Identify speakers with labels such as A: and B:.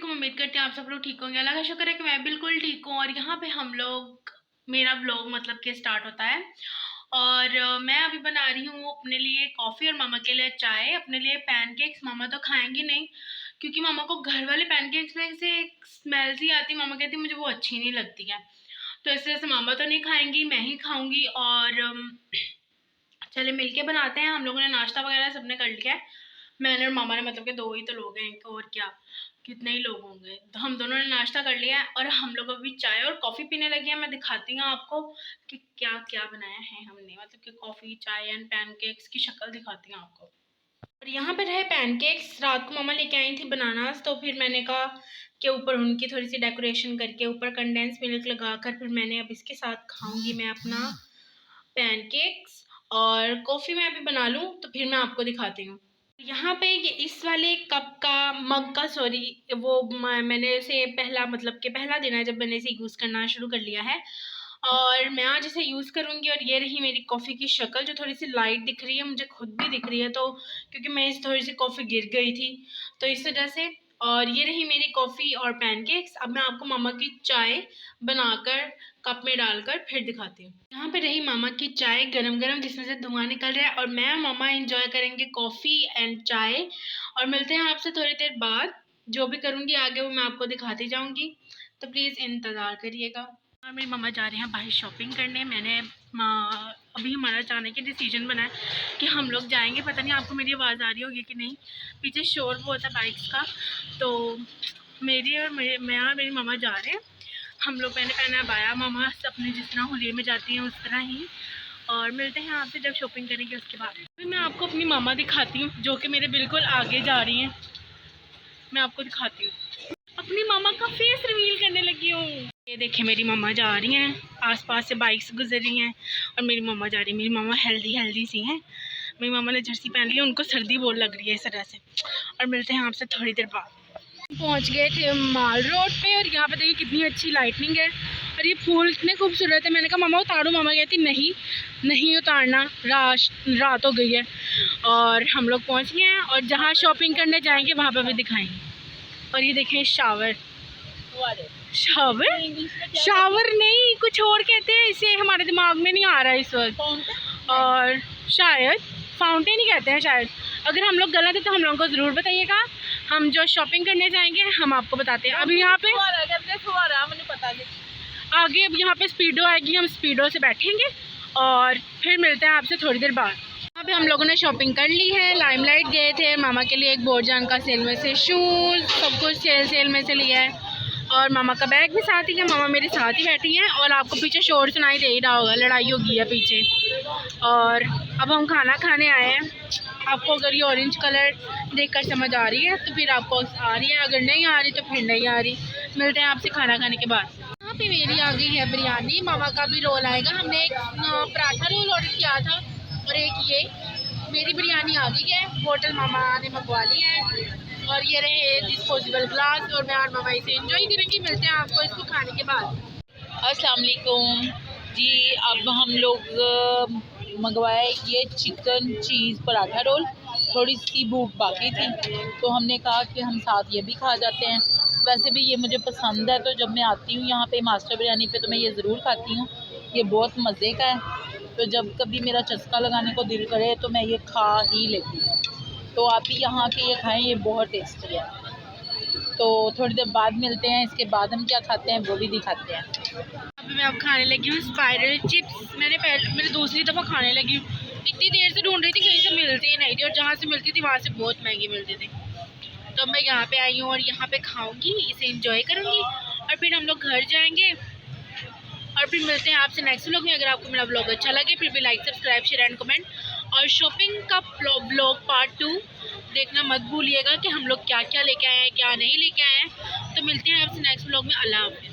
A: वालेकुम। उम्मीद करते हैं आप सब लोग ठीक होंगे। अल्लाह का शुक्र है कि मैं बिल्कुल ठीक हूँ। और यहाँ पे हम लोग मेरा व्लॉग मतलब कि स्टार्ट होता है। और मैं अभी बना रही हूँ अपने लिए कॉफ़ी और मामा के लिए चाय, अपने लिए पैनकेक्स। मामा तो खाएंगी नहीं क्योंकि मामा को घर वाले पैनकेक्स में से एक स्मेल सी आती, मामा कहती मुझे वो अच्छी नहीं लगती है, तो इस वजह से मामा तो नहीं खाएंगी, मैं ही खाऊंगी। और चले मिलके बनाते हैं। हम लोगों ने नाश्ता वगैरह सबने कर लिया है। मैंने और मामा ने, मतलब कि दो ही तो लोग हैं, और क्या कितने ही लोग होंगे। तो हम दोनों ने नाश्ता कर लिया है और हम लोग अभी चाय और कॉफ़ी पीने लगे हैं। मैं दिखाती हूँ आपको कि क्या क्या बनाया है हमने, मतलब कि कॉफ़ी, चाय एंड पैनकेक्स की शक्ल दिखाती हूँ आपको। और यहाँ पर है पैनकेक्स। रात को मामा लेके आई थी बनानास, तो फिर मैंने कहा कि ऊपर उनकी थोड़ी सी डेकोरेशन करके ऊपर कंडेंस मिल्क लगाकर फिर मैंने अब इसके साथ खाऊंगी मैं अपना पैनकेक्स। और कॉफ़ी मैं अभी बना लूँ तो फिर मैं आपको दिखाती हूँ। यहाँ पे ये इस वाले कप का, मग का, सॉरी, वो मैंने इसे पहला, मतलब कि पहला दिन है जब मैंने इसे यूज़ करना शुरू कर लिया है। और मैं आज इसे यूज़ करूँगी। और ये रही मेरी कॉफ़ी की शक्ल, जो थोड़ी सी लाइट दिख रही है, मुझे खुद भी दिख रही है, तो क्योंकि मैं इस थोड़ी सी कॉफ़ी गिर गई थी तो इस वजह से। और ये रही मेरी कॉफ़ी और पैनकेक्स। अब मैं आपको मामा की चाय बनाकर कप में डालकर फिर दिखाती हूँ। यहाँ पे रही मामा की चाय गरम गरम, जिसमें से धुआं निकल रहा है, और मैं और मामा एंजॉय करेंगे कॉफ़ी एंड चाय। और मिलते हैं आपसे थोड़ी देर बाद। जो भी करूँगी आगे वो मैं आपको दिखाती जाऊँगी, तो प्लीज़ इंतज़ार करिएगा। और मेरी मम्मा जा रहे हैं बाहर शॉपिंग करने। मैंने अभी हमारा जाने की डिसीजन बना है कि हम लोग जाएंगे। पता नहीं आपको मेरी आवाज़ आ रही होगी कि नहीं, पीछे शोर बहुत है बाइक्स का। तो मैं और मेरी मम्मा जा रहे हैं। हम लोग मैंने पहना बाया, मामा अपने जिस तरह होली में जाती हैं उस तरह ही। और मिलते हैं आपसे जब शॉपिंग करेंगे उसके बाद। अभी मैं आपको अपनी मामा दिखाती हूँ जो कि मेरे बिल्कुल आगे जा रही हैं। मैं आपको दिखाती हूँ, अपनी मामा का फेस रिवील करने लगी हूँ। ये देखिए मेरी मम्मा जा रही हैं, आसपास से बाइक्स गुजर रही हैं और मेरी मम्मा जा रही है। मेरी मम्मा हेल्दी सी हैं। मेरी मम्मा ने जर्सी पहन ली है, उनको सर्दी बहुत लग रही है इस तरह से। और मिलते हैं आपसे थोड़ी देर बाद। पहुंच गए थे माल रोड पे और यहाँ पे देखिए कितनी अच्छी लाइटनिंग है और ये फूल इतने खूबसूरत है। मैंने कहा मामा उतारो, मामा कहती नहीं उतारना, रात हो गई है। और हम लोग पहुँच गए हैं और जहाँ शॉपिंग करने जाएंगे वहाँ पर भी दिखाएंगे। और ये देखें शावर नहीं, कुछ और कहते हैं इसे, हमारे दिमाग में नहीं आ रहा है इस वक्त। और शायद फाउंटेन ही कहते हैं शायद। अगर हम लोग गलत है तो हम लोगों को ज़रूर बताइएगा। हम जो शॉपिंग करने जाएंगे हम आपको बताते हैं। अभी यहाँ पे आगे, अब यहाँ पे स्पीडो आएगी, हम स्पीडो से बैठेंगे और फिर मिलते हैं आपसे थोड़ी देर बाद। अभी हम लोगों ने शॉपिंग कर ली है। लाइमलाइट गए थे, मामा के लिए एक बोरजान का सेल में से शूज़, सब कुछ सेल में से लिया है। और मामा का बैग भी साथ ही है, मामा मेरे साथ ही बैठी हैं। और आपको पीछे शोर सुनाई दे ही रहा होगा, लड़ाई होगी है पीछे। और अब हम खाना खाने आए हैं। आपको अगर ये ऑरेंज कलर देखकर समझ आ रही है तो फिर आपको आ रही है, अगर नहीं आ रही तो फिर नहीं आ रही। मिलते हैं आपसे खाना खाने के बाद। यहाँ पे मेरी आ गई है बिरयानी, मामा का भी रोल आएगा। हमने एक पराठा रोल ऑर्डर किया था और एक ये मेरी बिरयानी आ गई है। होटल मामा ने मंगवा ली है। और ये रहे डिस्पोजेबल ग्लास और मैं और मामा इसे एंजॉय करेंगे। मिलते हैं आपको इसको खाने के बाद।
B: अस्सलाम वालेकुम जी। अब हम लोग मंगवाए ये चिकन चीज़ पराठा रोल। थोड़ी सी भूख बाकी थी तो हमने कहा कि हम साथ ये भी खा जाते हैं। वैसे भी ये मुझे पसंद है, तो जब मैं आती हूँ यहाँ पे मास्टर बिरयानी पे तो मैं ये ज़रूर खाती हूँ। ये बहुत मज़े का है, तो जब कभी मेरा चस्का लगाने को दिल करे तो मैं ये खा ही लेती हूँ। तो आप भी यहाँ के ये खाएँ, ये बहुत टेस्टी है। तो थोड़ी देर बाद मिलते हैं, इसके बाद हम क्या खाते हैं वो भी दिखाते हैं।
A: अभी मैं अब खाने लगी हूँ स्पाइरल चिप्स। मैंने दूसरी दफ़ा खाने लगी हूँ। इतनी देर से ढूंढ रही थी, कहीं से मिलती ही नहीं थी, और जहाँ से मिलती थी वहाँ से बहुत महंगी मिलती थी। तो मैं यहाँ पे आई हूँ और यहाँ पे खाऊंगी, इसे एंजॉय करूँगी और फिर हम लोग घर जाएंगे। और फिर मिलते हैं आपसे नेक्स्ट व्लॉग में। अगर आपको मेरा व्लॉग अच्छा लगे फिर भी like, subscribe, share and comment. और शॉपिंग का व्लॉग पार्ट 2 देखना मत भूलिएगा कि हम लोग क्या क्या लेके आए हैं, क्या नहीं लेके आए हैं। तो मिलते हैं आपसे नेक्स्ट व्लॉग में। अल्लाह हाफ़िज़।